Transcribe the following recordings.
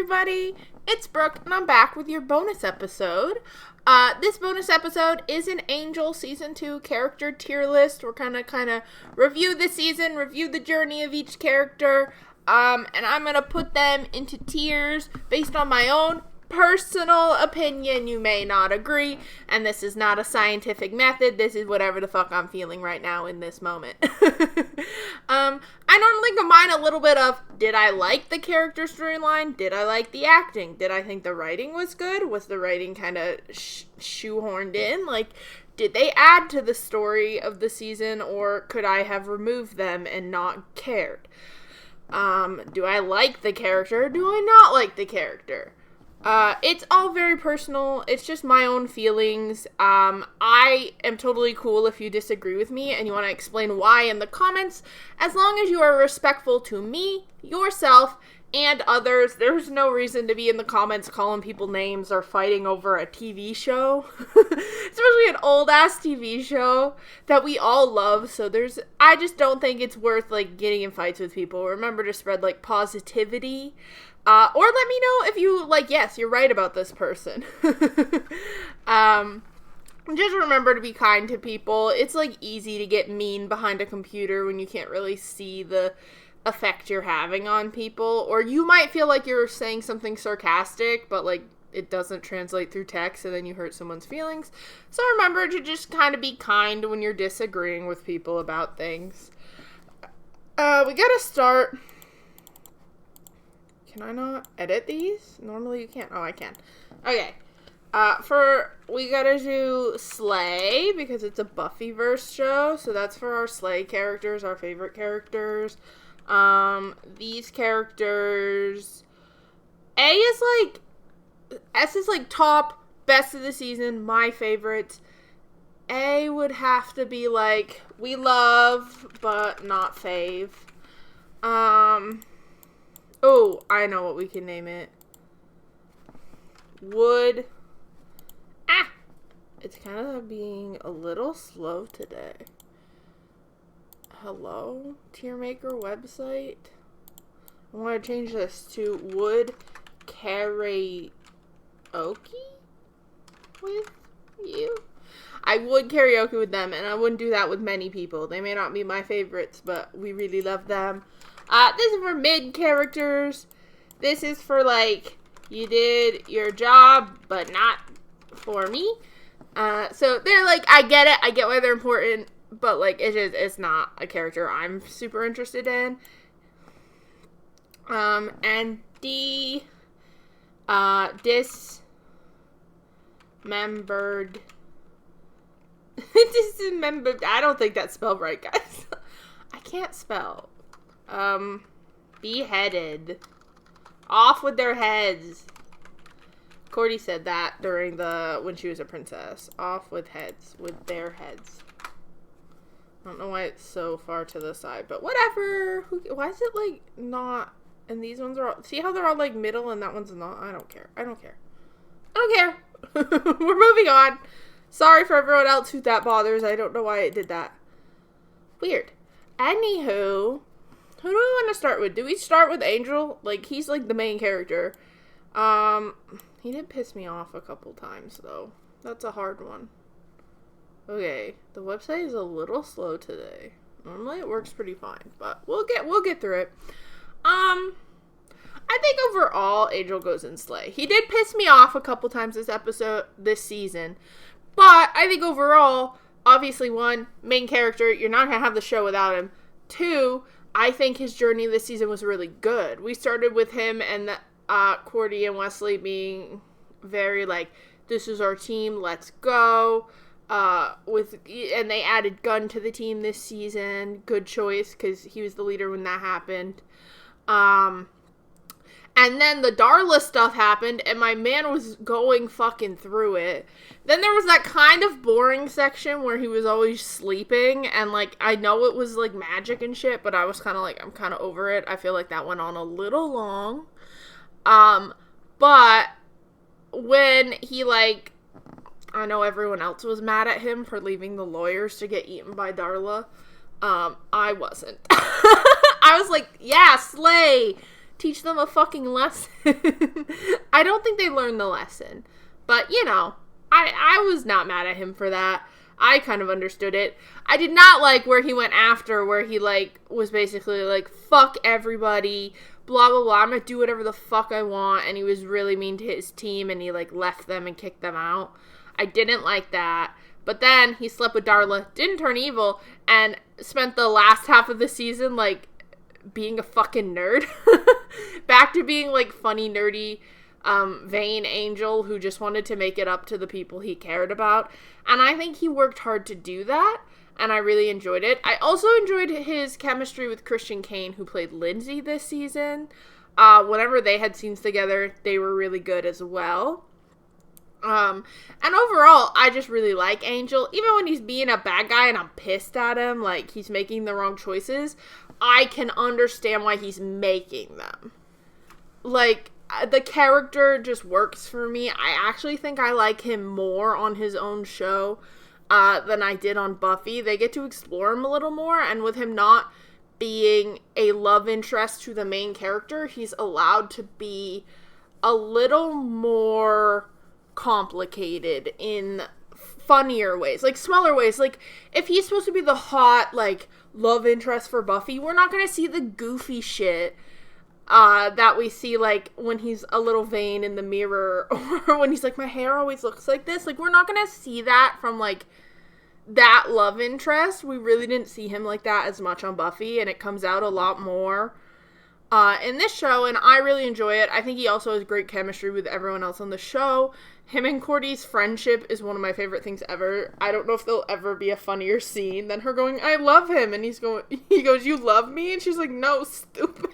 everybody, it's Brooke, and I'm back with your bonus episode. This bonus episode is an Angel Season 2 character tier list. We're kind of review the season, review the journey of each character, and I'm going to put them into tiers based on my own personal opinion. You may not agree, and this is not a scientific method. This is whatever the fuck I'm feeling right now in this moment. I normally combine a little bit of, did I like the character storyline? Did I like the acting? Did I think the writing was good? Was the writing kind of shoehorned in? Like, did they add to the story of the season, or could I have removed them and not cared? Do I like the character? Do I not like the character? It's all very personal. It's just my own feelings. I am totally cool if you disagree with me and you want to explain why in the comments. As long as you are respectful to me, yourself, and others, there's no reason to be in the comments calling people names or fighting over a TV show. Especially an old-ass TV show that we all love. So I just don't think it's worth, like, getting in fights with people. Remember to spread, like, positivity. Or let me know if you, yes, you're right about this person. Just remember to be kind to people. It's, easy to get mean behind a computer when you can't really see the effect you're having on people. Or you might feel like you're saying something sarcastic, but, it doesn't translate through text, and then you hurt someone's feelings. So remember to just kind of be kind when you're disagreeing with people about things. We gotta start... Can I not edit these? Normally you can't. Oh, I can. Okay. We gotta do Slay, because it's a Buffyverse show, so that's for our Slay characters, our favorite characters. These characters... S is, top, best of the season, my favorites. A would have to be, we love, but not fave. Oh, I know what we can name it. Wood. It's kind of being a little slow today. Hello? Tier Maker website? I want to change this to Wood Karaoke with you. I would karaoke with them, and I wouldn't do that with many people. They may not be my favorites, but we really love them. This is for mid characters. This is for, you did your job, but not for me. So they're, I get it. I get why they're important, but, it's not a character I'm super interested in. And D, dismembered. Dismembered. I don't think that's spelled right, guys. I can't spell. Beheaded. Off with their heads. Cordy said that when she was a princess. Off with their heads. I don't know why it's so far to the side, but whatever. Why is it, not, and these ones are all, see how they're all, middle and that one's not? I don't care. We're moving on. Sorry for everyone else who that bothers. I don't know why it did that. Weird. Anywho... Who do we want to start with? Do we start with Angel? He's, the main character. He did piss me off a couple times, though. That's a hard one. Okay, the website is a little slow today. Normally it works pretty fine, but we'll get through it. I think overall, Angel goes in Slay. He did piss me off a couple times this season, but I think overall, obviously, one, main character, you're not going to have the show without him. Two, I think his journey this season was really good. We started with him and Cordy and Wesley being very this is our team, let's go. And they added Gunn to the team this season. Good choice, because he was the leader when that happened. And then the Darla stuff happened, and my man was going fucking through it. Then there was that kind of boring section where he was always sleeping, and, I know it was, magic and shit, but I was kind of I'm kind of over it. I feel like that went on a little long. But when he, I know everyone else was mad at him for leaving the lawyers to get eaten by Darla. I wasn't. I was yeah, slay! teach them a fucking lesson. I don't think they learned the lesson. But, I was not mad at him for that. I kind of understood it. I did not like where he went after, where he, was basically fuck everybody, blah, blah, blah, I'm gonna do whatever the fuck I want, and he was really mean to his team, and he, left them and kicked them out. I didn't like that. But then he slept with Darla, didn't turn evil, and spent the last half of the season, being a fucking nerd. Back to being, funny, nerdy, vain angel who just wanted to make it up to the people he cared about. And I think he worked hard to do that, and I really enjoyed it. I also enjoyed his chemistry with Christian Kane, who played Lindsay this season. Whenever they had scenes together, they were really good as well. And overall, I just really like Angel. Even when he's being a bad guy and I'm pissed at him, he's making the wrong choices, I can understand why he's making them. The character just works for me. I actually think I like him more on his own show than I did on Buffy. They get to explore him a little more, and with him not being a love interest to the main character, he's allowed to be a little more complicated in funnier ways, smaller ways. If he's supposed to be the hot, love interest for Buffy, we're not going to see the goofy shit that we see, when he's a little vain in the mirror, or when he's my hair always looks like this. We're not going to see that from, that love interest. We really didn't see him like that as much on Buffy, and it comes out a lot more in this show, and I really enjoy it. I think he also has great chemistry with everyone else on the show. Him and Cordy's friendship is one of my favorite things ever. I don't know if there'll ever be a funnier scene than her going, I love him, and he goes, you love me? And she's like, no, stupid.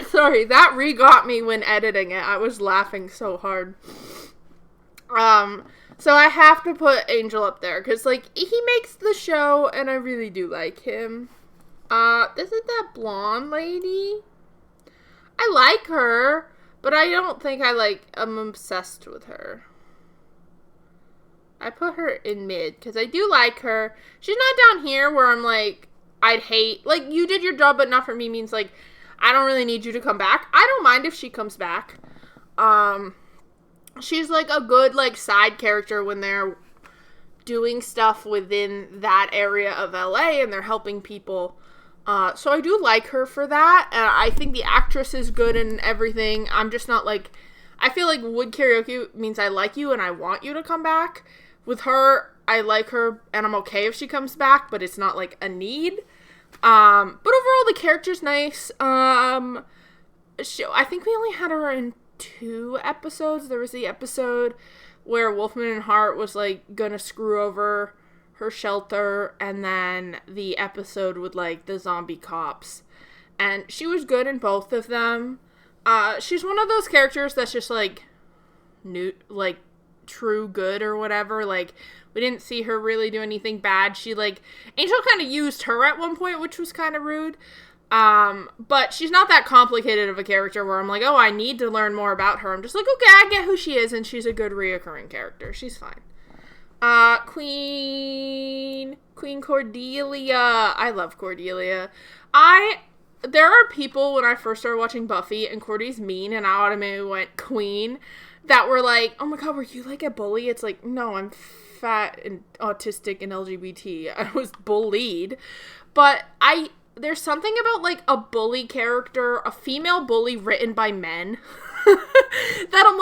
Sorry, that re-got me when editing it. I was laughing so hard. So I have to put Angel up there, because, he makes the show, and I really do like him. This is that blonde lady. I like her, but I don't think I'm obsessed with her. I put her in mid, because I do like her. She's not down here where I'm I'd hate, you did your job, but not for me means, I don't really need you to come back. I don't mind if she comes back. She's, a good, side character when they're doing stuff within that area of LA and they're helping people. So I do like her for that, and I think the actress is good and everything. I'm just not, I feel like wood karaoke means I like you and I want you to come back. With her, I like her, and I'm okay if she comes back, but it's not, a need. But overall, the character's nice. I think we only had her in 2 episodes. There was the episode where Wolfman and Hart was, gonna screw over her shelter, and then the episode with, the zombie cops. And she was good in both of them. She's one of those characters that's just, new, true good or whatever. We didn't see her really do anything bad. She, Angel kind of used her at one point, which was kind of rude. But she's not that complicated of a character where I'm oh, I need to learn more about her. I'm just okay, I get who she is, and she's a good reoccurring character. She's fine. Queen Cordelia. I love Cordelia. There are people when I first started watching Buffy and Cordy's mean and I automatically went Queen that were oh my god, were you a bully? It's no, I'm fat and autistic and LGBT. I was bullied. But there's something about a bully character, a female bully written by men, that I'm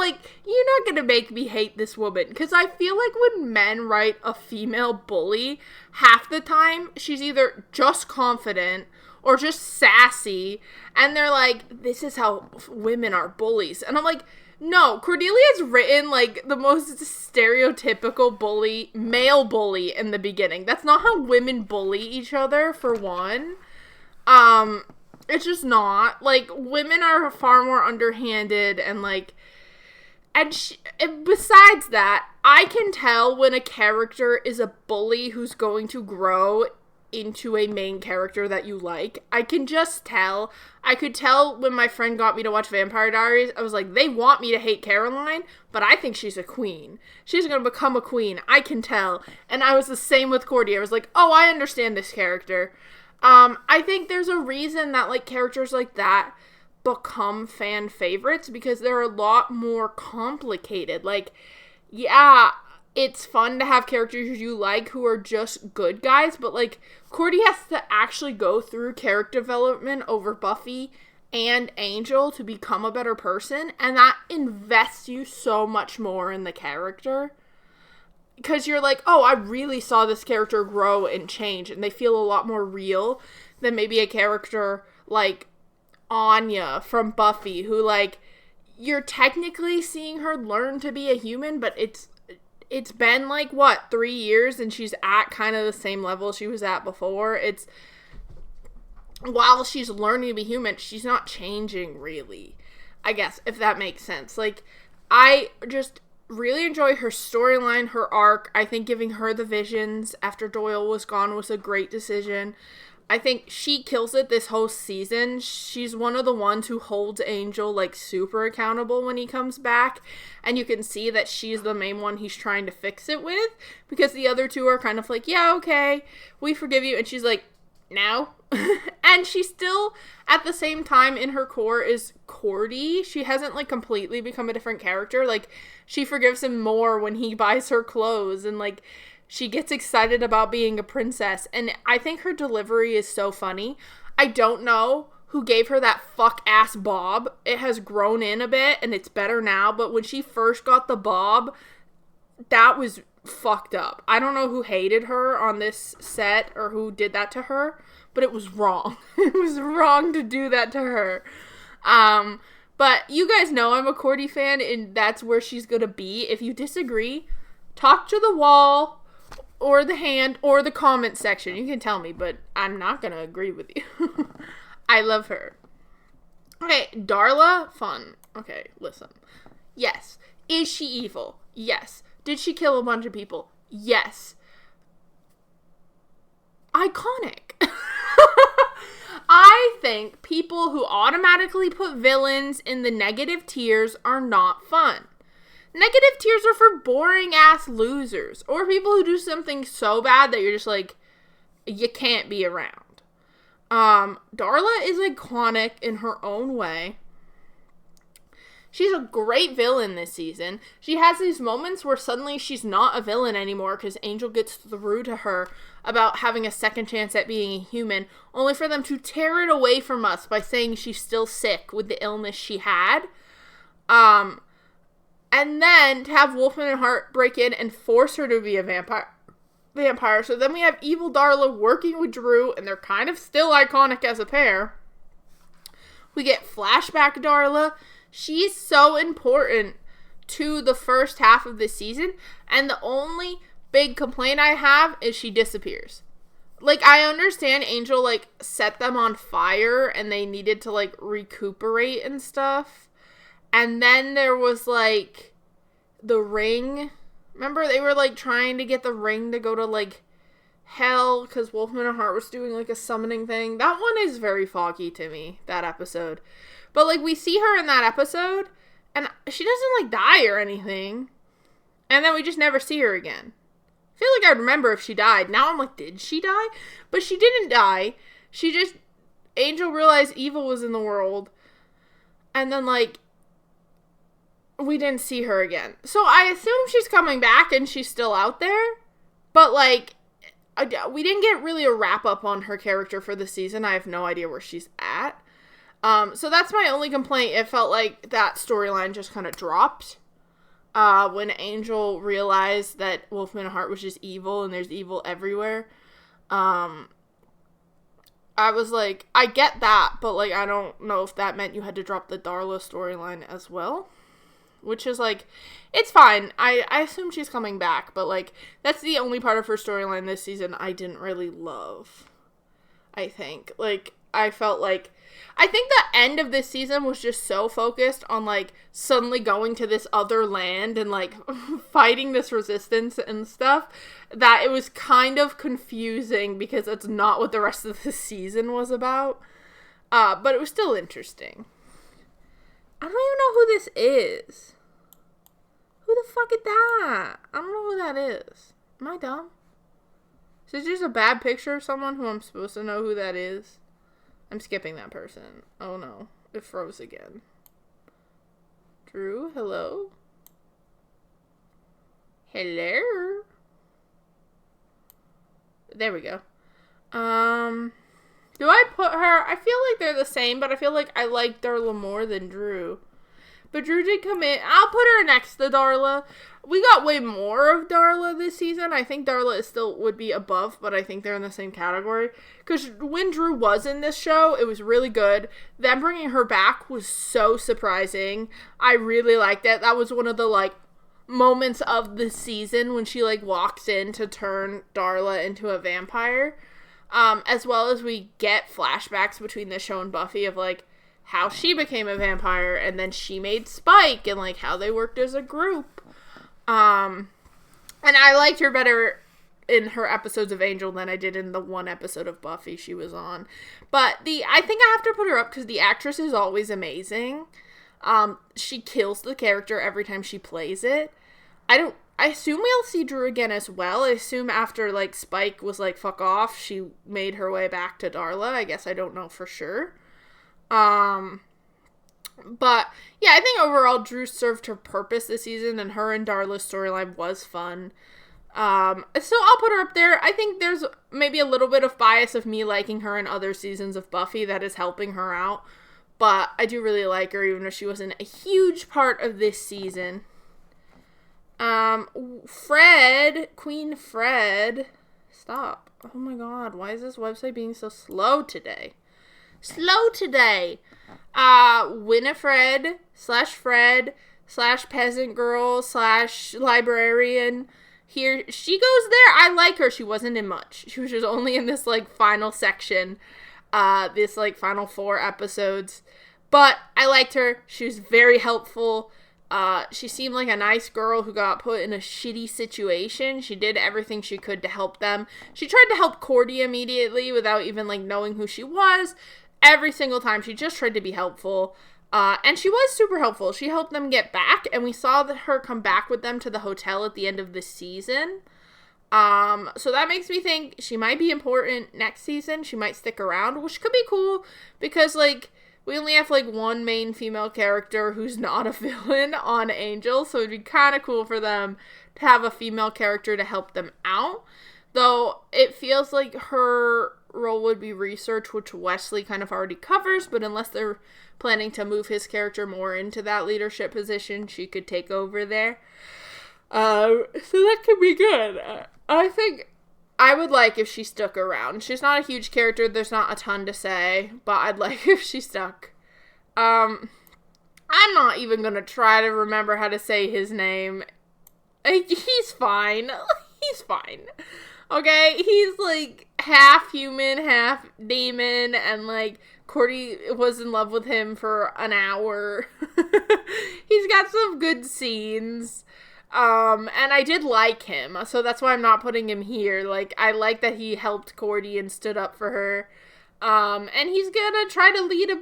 you're not gonna make me hate this woman. Because I feel when men write a female bully, half the time she's either just confident or just sassy, and they're this is how women are bullies. And I'm no, Cordelia's written the most stereotypical bully, male bully in the beginning. That's not how women bully each other, for one. It's just not. Women are far more underhanded and and besides that, I can tell when a character is a bully who's going to grow into a main character that you like. I can just tell. I could tell when my friend got me to watch Vampire Diaries. I was they want me to hate Caroline, but I think she's a queen. She's going to become a queen. I can tell. And I was the same with Cordy. I was oh, I understand this character. I think there's a reason that, like, characters like that become fan favorites, because they're a lot more complicated. Like, yeah, it's fun to have characters you like who are just good guys, but, like, Cordy has to actually go through character development over Buffy and Angel to become a better person, and that invests you so much more in the character. Because you're like, oh, I really saw this character grow and change, and they feel a lot more real than maybe a character like Anya from Buffy, who, like, you're technically seeing her learn to be a human, but it's been, like, what, 3 years, and she's at kind of the same level she was at before. It's, while she's learning to be human, she's not changing, really, I guess, if that makes sense. Like, I just really enjoy her storyline, her arc. I think giving her the visions after Doyle was gone was a great decision. I think she kills it this whole season. She's one of the ones who holds Angel, like, super accountable when he comes back. And you can see that she's the main one he's trying to fix it with. Because the other two are kind of like, yeah, okay, we forgive you. And she's like, no. And she still, at the same time, in her core, is Cordy. She hasn't, like, completely become a different character. Like, she forgives him more when he buys her clothes. And, like, she gets excited about being a princess. And I think her delivery is so funny. I don't know who gave her that fuck-ass bob. It has grown in a bit, and it's better now. But when she first got the bob, that was fucked up. I don't know who hated her on this set or who did that to her, but it was wrong. It was wrong to do that to her. But you guys know I'm a Cordy fan, and that's where she's gonna be. If you disagree, talk to the wall or the hand or the comment section. You can tell me, but I'm not gonna agree with you. I love her. Okay, Darla, fun. Okay, listen. Yes. Is she evil? Yes. Did she kill a bunch of people? Yes. Iconic. I think people who automatically put villains in the negative tiers are not fun. Negative tiers are for boring ass losers, or people who do something so bad that you're just like, you can't be around. Darla is iconic in her own way. She's a great villain this season. She has these moments where suddenly she's not a villain anymore because Angel gets through to her about having a second chance at being a human, only for them to tear it away from us by saying she's still sick with the illness she had. And then to have Wolfman and Hart break in and force her to be a vampire. So then we have evil Darla working with Drew, and they're kind of still iconic as a pair. We get flashback Darla. She's so important to the first half of the season, and the only big complaint I have is she disappears. Like, I understand Angel, like, set them on fire, and they needed to, like, recuperate and stuff. And then there was, like, the ring. Remember, they were, like, trying to get the ring to go to, like, hell, because Wolfman and Hart was doing, like, a summoning thing. That one is very foggy to me, that episode. But, like, we see her in that episode, and she doesn't, like, die or anything. And then we just never see her again. I feel like I remember if she died. Now I'm like, did she die? But she didn't die. She just, Angel realized evil was in the world. And then, like, we didn't see her again. So I assume she's coming back and she's still out there. But, like, we didn't get really a wrap-up on her character for the season. I have no idea where she's at. So that's my only complaint. It felt like that storyline just kind of dropped. When Angel realized that Wolfman and Hart was just evil and there's evil everywhere. I was like, I get that, but, like, I don't know if that meant you had to drop the Darla storyline as well. Which is, like, it's fine. I assume she's coming back, but, like, that's the only part of her storyline this season I didn't really love. I think. Like, I felt like, I think the end of this season was just so focused on, like, suddenly going to this other land and, like, fighting this resistance and stuff, that it was kind of confusing because that's not what the rest of the season was about. But it was still interesting. I don't even know who this is. Who the fuck is that? I don't know who that is. Am I dumb? Is this just a bad picture of someone who I'm supposed to know who that is? I'm skipping that person. Oh no. It froze again. Drew, hello? Hello? There we go. Do I put her? I feel like they're the same, but I feel like I like Darla more than Drew. But Drew did come in. I'll put her next to Darla. We got way more of Darla this season. I think Darla is still would be above, but I think they're in the same category. Because when Drew was in this show, it was really good. Them bringing her back was so surprising. I really liked it. That was one of the, like, moments of the season when she, like, walks in to turn Darla into a vampire. As well as we get flashbacks between the show and Buffy of, like, how she became a vampire, and then she made Spike, and, like, how they worked as a group. And I liked her better in her episodes of Angel than I did in the one episode of Buffy she was on. But I think I have to put her up because the actress is always amazing. She kills the character every time she plays it. I assume we'll see Drew again as well. I assume after, like, Spike was like, fuck off, she made her way back to Darla. I guess I don't know for sure. But, yeah, I think overall Drew served her purpose this season, and her and Darla's storyline was fun. So I'll put her up there. I think there's maybe a little bit of bias of me liking her in other seasons of Buffy that is helping her out. But I do really like her, even though she wasn't a huge part of this season. Queen Fred. Stop. Oh my god, why is this website being so slow today? Winifred /Fred /peasant girl /librarian. Here, she goes there. I like her. She wasn't in much. She was just only in this, like, final section. This, like, final 4 episodes. But I liked her. She was very helpful. She seemed like a nice girl who got put in a shitty situation. She did everything she could to help them. She tried to help Cordy immediately without even, like, knowing who she was. Every single time, she just tried to be helpful. And she was super helpful. She helped them get back, and we saw her come back with them to the hotel at the end of the season. So that makes me think she might be important next season. She might stick around, which could be cool, because, like, we only have, like, one main female character who's not a villain on Angel, so it'd be kind of cool for them to have a female character to help them out. Though, it feels like her role would be research, which Wesley kind of already covers, but unless they're planning to move his character more into that leadership position, she could take over there. So that could be good. I think I would like if she stuck around. She's not a huge character, there's not a ton to say, but I'd like if she stuck. I'm not even gonna try to remember how to say his name. He's fine. He's fine. Okay? He's, like, half human, half demon, and, like, Cordy was in love with him for an hour. He's got some good scenes. And I did like him, so that's why I'm not putting him here. Like, I like that he helped Cordy and stood up for her. And he's gonna try to lead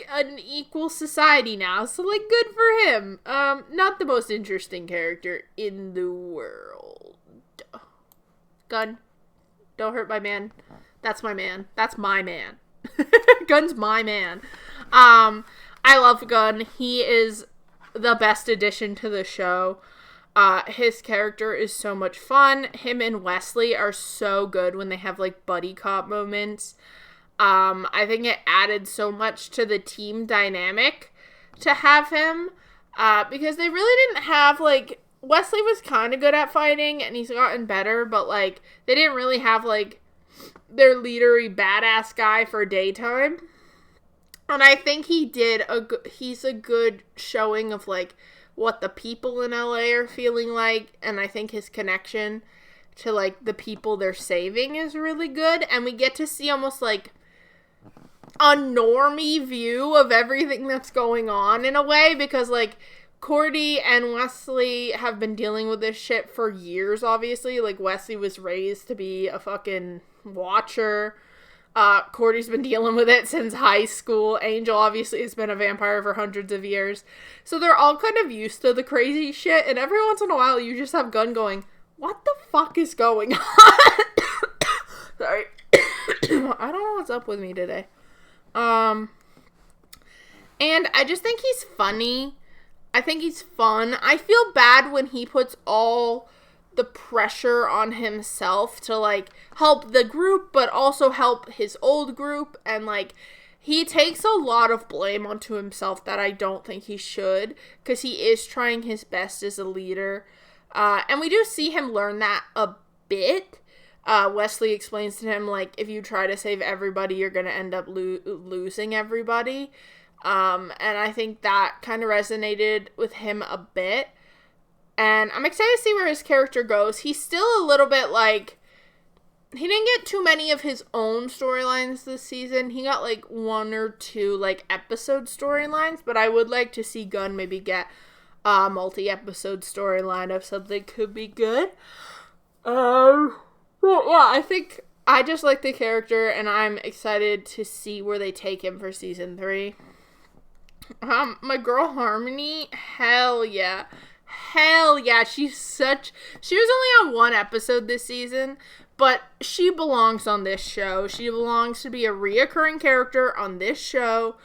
an equal society now, so, like, good for him. Not the most interesting character in the world. Gun, don't hurt my man. That's my man. That's my man. Gun's my man. I love Gun. He is the best addition to the show. His character is so much fun. Him and Wesley are so good when they have, like, buddy cop moments. I think it added so much to the team dynamic to have him, because they really didn't have, like, Wesley was kind of good at fighting, and he's gotten better, but, like, they didn't really have, like, their leadery badass guy for daytime. And I think he's a good showing of, like, what the people in LA are feeling like, and I think his connection to, like, the people they're saving is really good, and we get to see almost, like, a normie view of everything that's going on in a way, because, like, Cordy and Wesley have been dealing with this shit for years, obviously. Like, Wesley was raised to be a fucking watcher. Cordy's been dealing with it since high school. Angel obviously has been a vampire for hundreds of years. So they're all kind of used to the crazy shit, and every once in a while you just have Gun going, what the fuck is going on? I don't know what's up with me today. And I just think he's funny. I think he's fun. I feel bad when he puts all the pressure on himself to, like, help the group, but also help his old group. And, like, he takes a lot of blame onto himself that I don't think he should, because he is trying his best as a leader. And we do see him learn that a bit. Wesley explains to him, like, if you try to save everybody, you're going to end up losing everybody. And I think that kind of resonated with him a bit. And I'm excited to see where his character goes. He's still a little bit, like, he didn't get too many of his own storylines this season. He got, like, 1 or 2, like, episode storylines. But I would like to see Gunn maybe get a multi-episode storyline of something could be good. Well, yeah, I think I just like the character, and I'm excited to see where they take him for season 3. My girl Harmony, hell yeah. Hell yeah, she was only on 1 episode this season, but she belongs on this show. She belongs to be a reoccurring character on this show.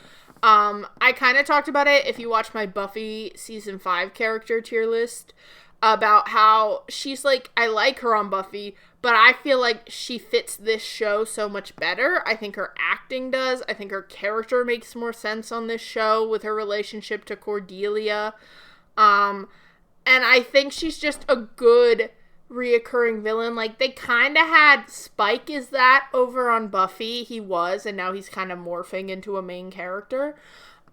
I kind of talked about it if you watch my Buffy season 5 character tier list, about how she's like, I like her on Buffy, but I feel like she fits this show so much better. I think her acting does. I think her character makes more sense on this show with her relationship to Cordelia. And I think she's just a good reoccurring villain. Like, they kind of had Spike as that over on Buffy. He was, and now he's kind of morphing into a main character.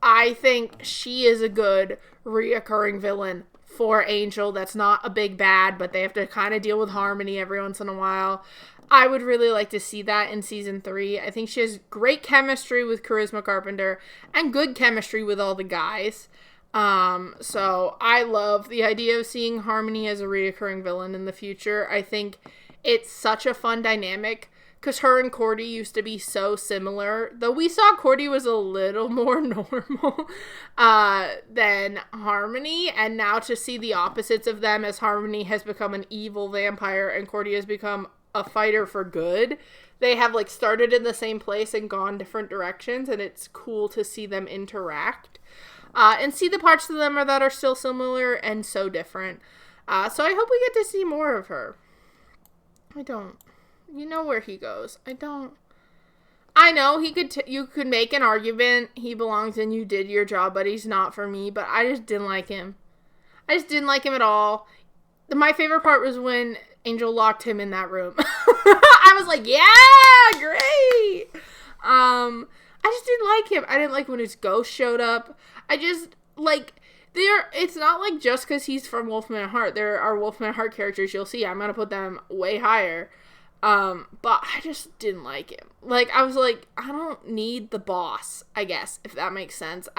I think she is a good reoccurring villain for Angel. That's not a big bad, but they have to kind of deal with Harmony every once in a while. I would really like to see that in season 3. I think she has great chemistry with Charisma Carpenter and good chemistry with all the guys. So I love the idea of seeing Harmony as a reoccurring villain in the future. I think it's such a fun dynamic, because her and Cordy used to be so similar, though we saw Cordy was a little more normal than Harmony, and now to see the opposites of them, as Harmony has become an evil vampire and Cordy has become a fighter for good. They have, like, started in the same place and gone different directions, and it's cool to see them interact. And see the parts of them that are still similar and so different. So I hope we get to see more of her. You know where he goes. I know you could make an argument he belongs in You Did Your Job, but he's not for me. But I just didn't like him. I just didn't like him at all. My favorite part was when Angel locked him in that room. I was like, yeah, great. I just didn't like him. I didn't like when his ghost showed up. I just, like, it's not like just because he's from Wolfman at Heart. There are Wolfman at Heart characters you'll see. I'm going to put them way higher. But I just didn't like him. Like, I was like, I don't need the boss, I guess, if that makes sense.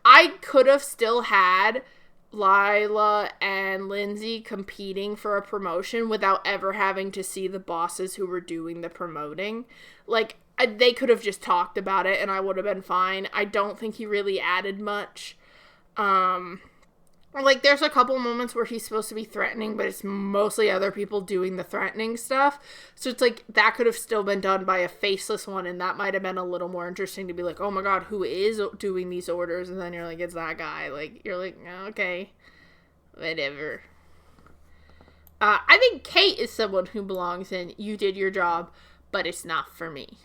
I could have still had Lila and Lindsay competing for a promotion without ever having to see the bosses who were doing the promoting. Like, they could have just talked about it and I would have been fine. I don't think he really added much. Like, there's a couple moments where he's supposed to be threatening, but it's mostly other people doing the threatening stuff. So it's like, that could have still been done by a faceless one, and that might have been a little more interesting to be like, oh my god, who is doing these orders? And then you're like, it's that guy. Like, you're like, oh, okay, whatever. I think Kate is someone who belongs in You Did Your Job, but it's not for me.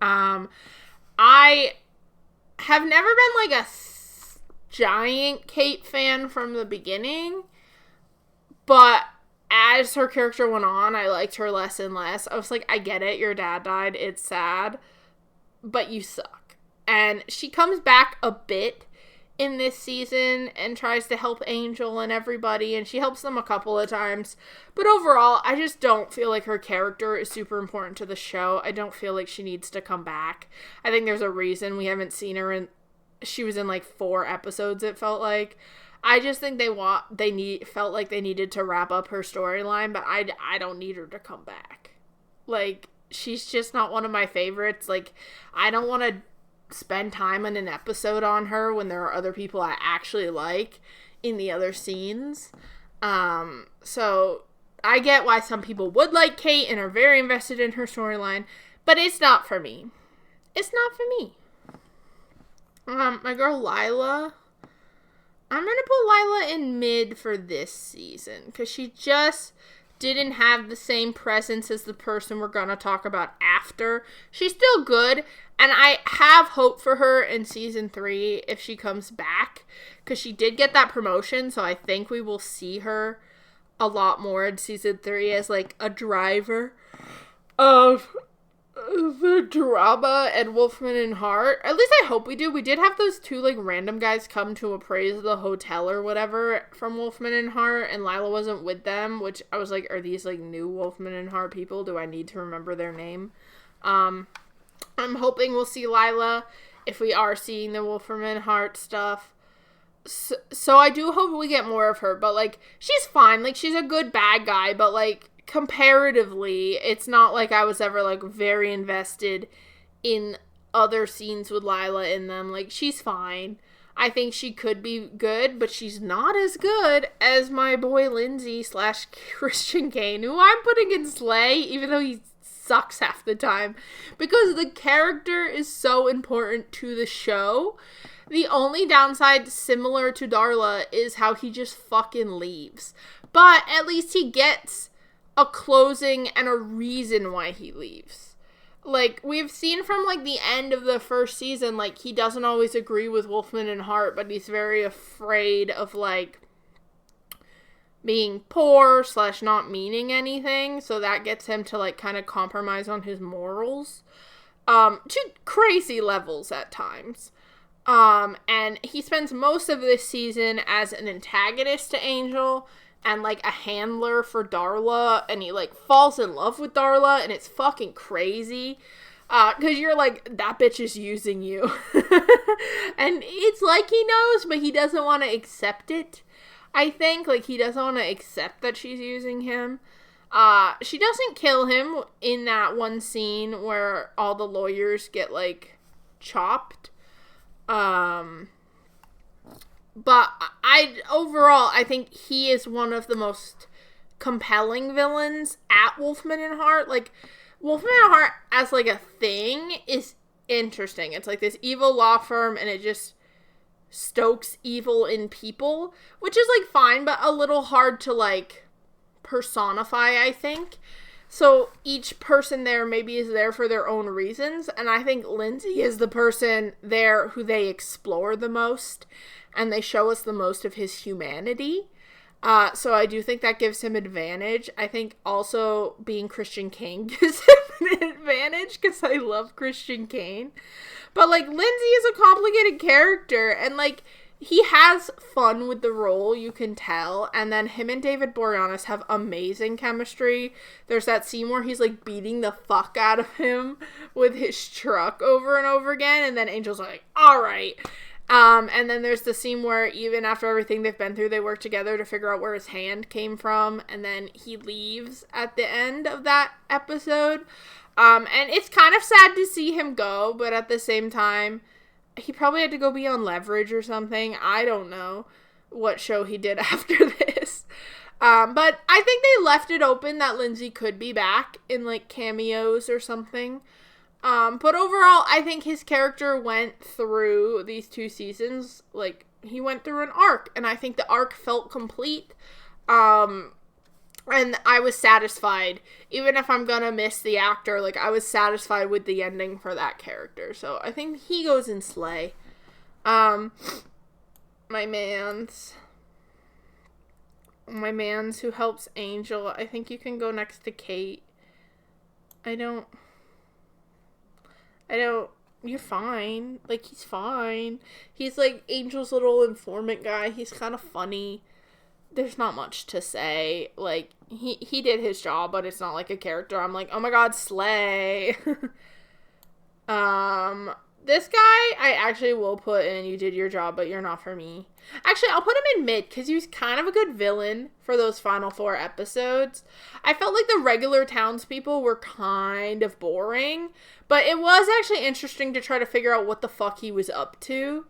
I have never been like a giant Kate fan from the beginning, but as her character went on, I liked her less and less. I was like, I get it, your dad died, it's sad, but you suck. And she comes back a bit in this season and tries to help Angel and everybody, and she helps them a couple of times, but overall, I just don't feel like her character is super important to the show. I don't feel like she needs to come back. I think there's a reason we haven't seen her she was in like 4 episodes, it felt like. I just think felt like they needed to wrap up her storyline, but I don't need her to come back. Like, she's just not one of my favorites. Like, I don't want to spend time in an episode on her when there are other people I actually like in the other scenes. So I get why some people would like Kate and are very invested in her storyline, But it's not for me. It's not for me. My girl Lila. I'm gonna put Lila in mid for this season, because she just didn't have the same presence as the person we're gonna talk about after. She's still good, and I have hope for her in season 3 if she comes back, because she did get that promotion, so I think we will see her a lot more in season 3 as, like, a driver of the drama and Wolfman and Hart. At least I hope we do. We did have those 2, like, random guys come to appraise the hotel or whatever from Wolfman and Hart, and Lila wasn't with them, which I was like, are these, like, new Wolfman and Hart people? Do I need to remember their name? I'm hoping we'll see Lila if we are seeing the Wolfman and Hart stuff. So I do hope we get more of her, but, like, she's fine. Like, she's a good bad guy, but, like, comparatively, it's not like I was ever, like, very invested in other scenes with Lila in them. Like, she's fine. I think she could be good, but she's not as good as my boy Lindsay / Christian Kane, who I'm putting in Slay, even though he sucks half the time, because the character is so important to the show. The only downside, similar to Darla, is how he just fucking leaves. But at least he gets a closing and a reason why he leaves. Like, we've seen from, like, the end of the first season, like, he doesn't always agree with Wolfman and Hart, but he's very afraid of, like, being poor / not meaning anything, so that gets him to, like, kind of compromise on his morals, to crazy levels at times. And he spends most of this season as an antagonist to Angel, and, like, a handler for Darla, and he, like, falls in love with Darla, and it's fucking crazy, because you're like, that bitch is using you, and it's like he knows, but he doesn't want to accept it, I think, like, he doesn't want to accept that she's using him. She doesn't kill him in that one scene where all the lawyers get, like, chopped, but overall, I think he is one of the most compelling villains at Wolfman and Hart. Like, Wolfman and Hart as, like, a thing is interesting. It's like this evil law firm, and it just stokes evil in people, which is, like, fine, but a little hard to, like, personify, I think. So each person there maybe is there for their own reasons, and I think Lindsay is the person there who they explore the most, and they show us the most of his humanity. So I do think that gives him advantage. I think also being Christian Kane gives him an advantage, because I love Christian Kane. But, like, Lindsay is a complicated character, and, like, he has fun with the role, you can tell, and then him and David Boreanaz have amazing chemistry. There's that scene where he's, like, beating the fuck out of him with his truck over and over again, and then Angel's like, alright. And then there's the scene where even after everything they've been through, they work together to figure out where his hand came from, and then he leaves at the end of that episode. And it's kind of sad to see him go, but at the same time, he probably had to go be on Leverage or something. I don't know what show he did after this. But I think they left it open that Lindsay could be back in, like, cameos or something. But overall, I think his character went through these 2 seasons, like, he went through an arc, and I think the arc felt complete, and I was satisfied. Even if I'm gonna miss the actor, like, I was satisfied with the ending for that character, so I think he goes in Slay. My mans who helps Angel, I think you can go next to Kate. You're fine. Like, he's fine. He's, like, Angel's little informant guy. He's kind of funny. There's not much to say. Like, he did his job, but it's not, like, a character I'm like, oh my god, Slay. This guy, I actually will put in, you did your job, but you're not for me. Actually, I'll put him in mid, because he was kind of a good villain for those final 4 episodes. I felt like the regular townspeople were kind of boring, but it was actually interesting to try to figure out what the fuck he was up to.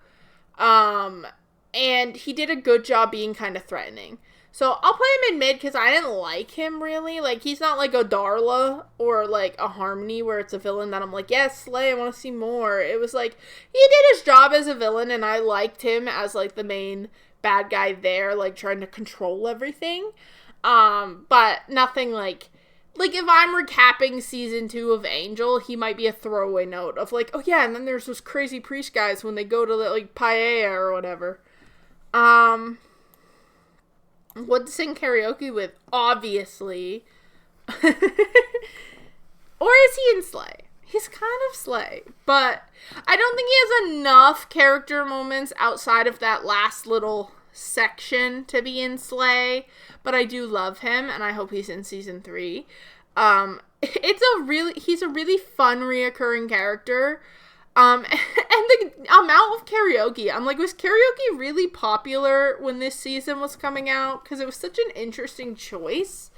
And he did a good job being kind of threatening. So I'll put him in mid because I didn't like him really. Like, he's not like a Darla or like a Harmony where it's a villain that I'm like, yes, Slay, I want to see more. It was like, he did his job as a villain and I liked him as like the main bad guy there, like trying to control everything. But nothing like if I'm recapping season 2 of Angel, he might be a throwaway note of like, oh yeah, and then there's those crazy priest guys when they go to like Paella or whatever. What to sing karaoke with? Obviously. Or is he in Slay? He's kind of Slay. But I don't think he has enough character moments outside of that last little section to be in Slay. But I do love him, and I hope he's in season 3. He's a really fun reoccurring character. And the amount of karaoke, I'm like, was karaoke really popular when this season was coming out? Because it was such an interesting choice.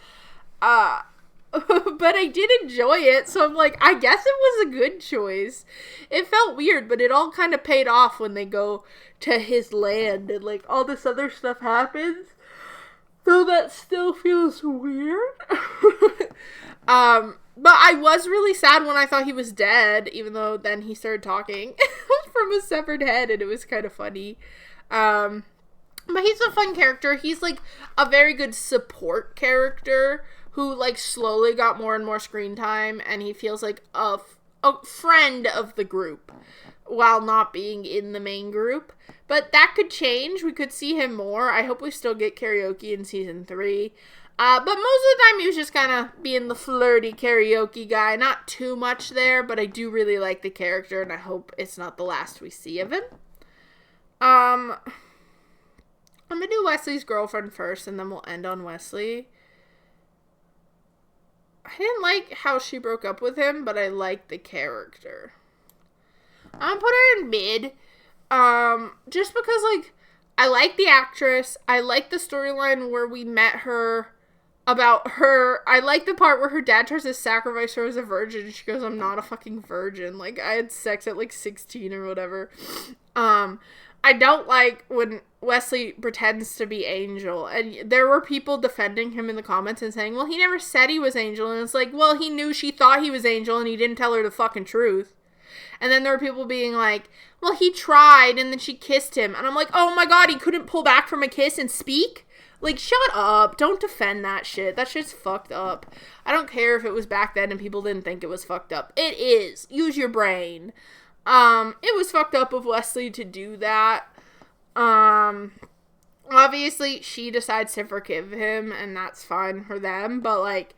But I did enjoy it, so I'm like, I guess it was a good choice. It felt weird, but it all kind of paid off when they go to his land and, like, all this other stuff happens. Though that still feels weird. But I was really sad when I thought he was dead, even though then he started talking from a severed head, and it was kind of funny. But he's a fun character. He's, like, a very good support character who, like, slowly got more and more screen time, and he feels like a friend of the group while not being in the main group. But that could change. We could see him more. I hope we still get karaoke in season 3. But most of the time he was just kind of being the flirty karaoke guy. Not too much there, but I do really like the character, and I hope it's not the last we see of him. I'm gonna do Wesley's girlfriend first, and then we'll end on Wesley. I didn't like how she broke up with him, but I liked the character. I'm gonna put her in mid. Just because, like, I like the actress. I like the storyline where we met her. About her, I like the part where her dad tries to sacrifice her as a virgin, and she goes, I'm not a fucking virgin. Like, I had sex at, like, 16 or whatever. I don't like when Wesley pretends to be Angel, and there were people defending him in the comments and saying, well, he never said he was Angel, and it's like, well, he knew she thought he was Angel, and he didn't tell her the fucking truth. And then there were people being like, well, he tried, and then she kissed him, and I'm like, oh my god, he couldn't pull back from a kiss and speak? Like, shut up. Don't defend that shit. That shit's fucked up. I don't care if it was back then and people didn't think it was fucked up. It is. Use your brain. It was fucked up of Wesley to do that. Obviously, she decides to forgive him, and that's fine for them. But, like,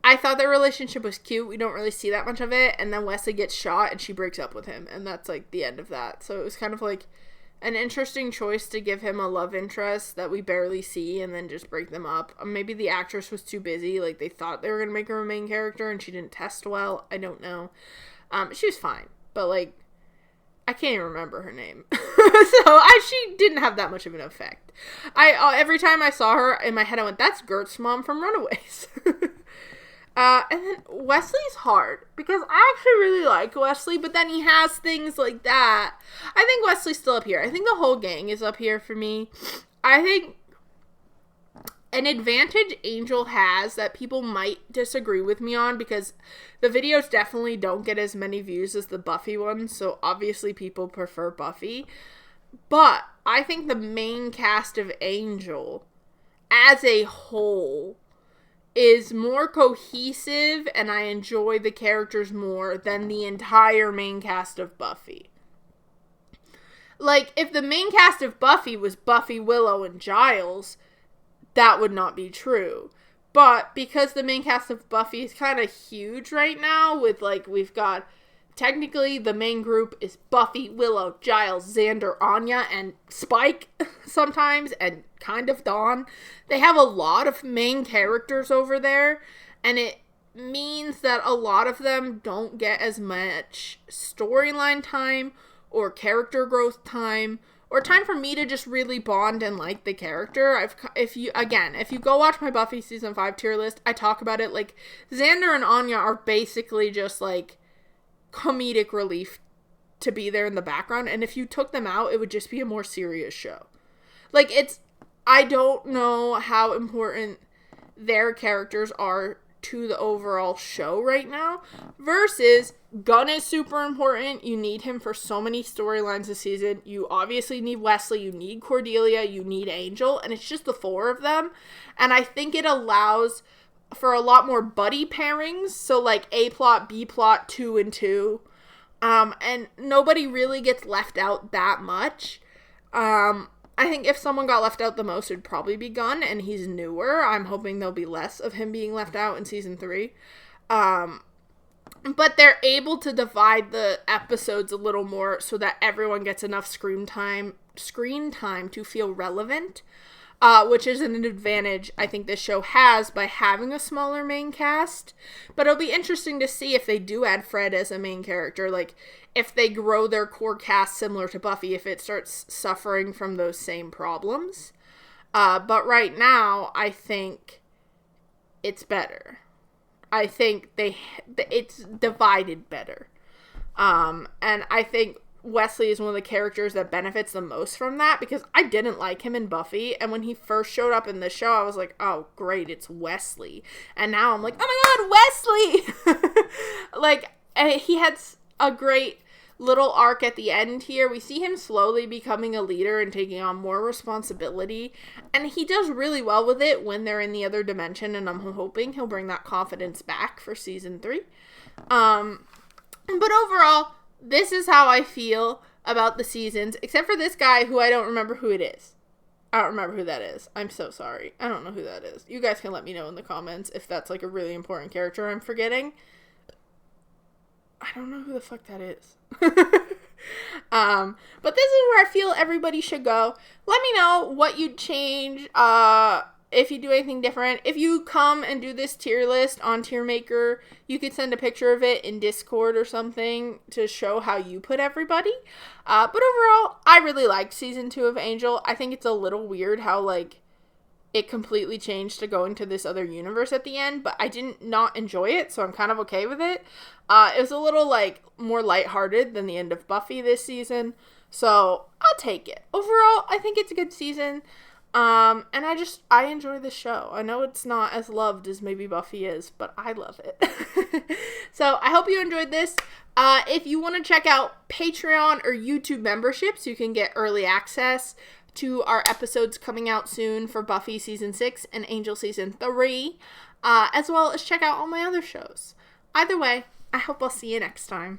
I thought their relationship was cute. We don't really see that much of it. And then Wesley gets shot, and she breaks up with him. And that's, like, the end of that. So it was kind of, like, an interesting choice to give him a love interest that we barely see and then just break them up. Maybe the actress was too busy. Like, they thought they were going to make her a main character and she didn't test well. I don't know. She was fine. But, like, I can't even remember her name. She didn't have that much of an effect. Every time I saw her, in my head I went, that's Gert's mom from Runaways. And then Wesley's hard, because I actually really like Wesley, but then he has things like that. I think Wesley's still up here. I think the whole gang is up here for me. I think an advantage Angel has that people might disagree with me on, because the videos definitely don't get as many views as the Buffy ones, so obviously people prefer Buffy. But I think the main cast of Angel, as a whole, is more cohesive, and I enjoy the characters more than the entire main cast of Buffy. Like, if the main cast of Buffy was Buffy, Willow, and Giles, that would not be true. But because the main cast of Buffy is kind of huge right now, with, like, we've got, technically, the main group is Buffy, Willow, Giles, Xander, Anya, and Spike sometimes, and kind of Dawn. They have a lot of main characters over there, and it means that a lot of them don't get as much storyline time, or character growth time, or time for me to just really bond and like the character. If you go watch my Buffy season 5 tier list, I talk about it. Like, Xander and Anya are basically just, like, comedic relief to be there in the background, and if you took them out, it would just be a more serious show. Like, I don't know how important their characters are to the overall show right now, versus Gunn is super important. You need him for so many storylines this season. You obviously need Wesley, you need Cordelia, you need Angel, and it's just the four of them. And I think it allows for a lot more buddy pairings, so like A plot, B plot, 2 and 2. And nobody really gets left out that much. I think if someone got left out the most, it'd probably be Gunn, and he's newer. I'm hoping there'll be less of him being left out in season 3. But they're able to divide the episodes a little more so that everyone gets enough screen time to feel relevant, which is an advantage I think this show has by having a smaller main cast. But it'll be interesting to see if they do add Fred as a main character, like if they grow their core cast similar to Buffy, if it starts suffering from those same problems. But right now, I think it's better. I think it's divided better. And I think Wesley is one of the characters that benefits the most from that, because I didn't like him in Buffy, and when he first showed up in the show, I was like, oh, great, it's Wesley. And now I'm like, oh my god, Wesley! Like, he had a great little arc at the end here. We see him slowly becoming a leader and taking on more responsibility, and he does really well with it when they're in the other dimension, and I'm hoping he'll bring that confidence back for season 3. But overall, this is how I feel about the seasons, except for this guy who I don't remember who it is. I don't remember who that is. I'm so sorry. I don't know who that is. You guys can let me know in the comments if that's like a really important character I'm forgetting. I don't know who the fuck that is. But this is where I feel everybody should go. Let me know what you'd change, if you do anything different. If you come and do this tier list on Tier Maker, you could send a picture of it in Discord or something to show how you put everybody. But overall, I really liked season 2 of Angel. I think it's a little weird how, like, it completely changed to go into this other universe at the end, but I didn't not enjoy it, so I'm kind of okay with it. It was a little, like, more lighthearted than the end of Buffy this season, so I'll take it. Overall, I think it's a good season. And I enjoy the show. I know it's not as loved as maybe Buffy is, but I love it. So I hope you enjoyed this. If you want to check out Patreon or YouTube memberships, you can get early access to our episodes coming out soon for Buffy Season 6 and Angel Season 3, as well as check out all my other shows. Either way, I hope I'll see you next time.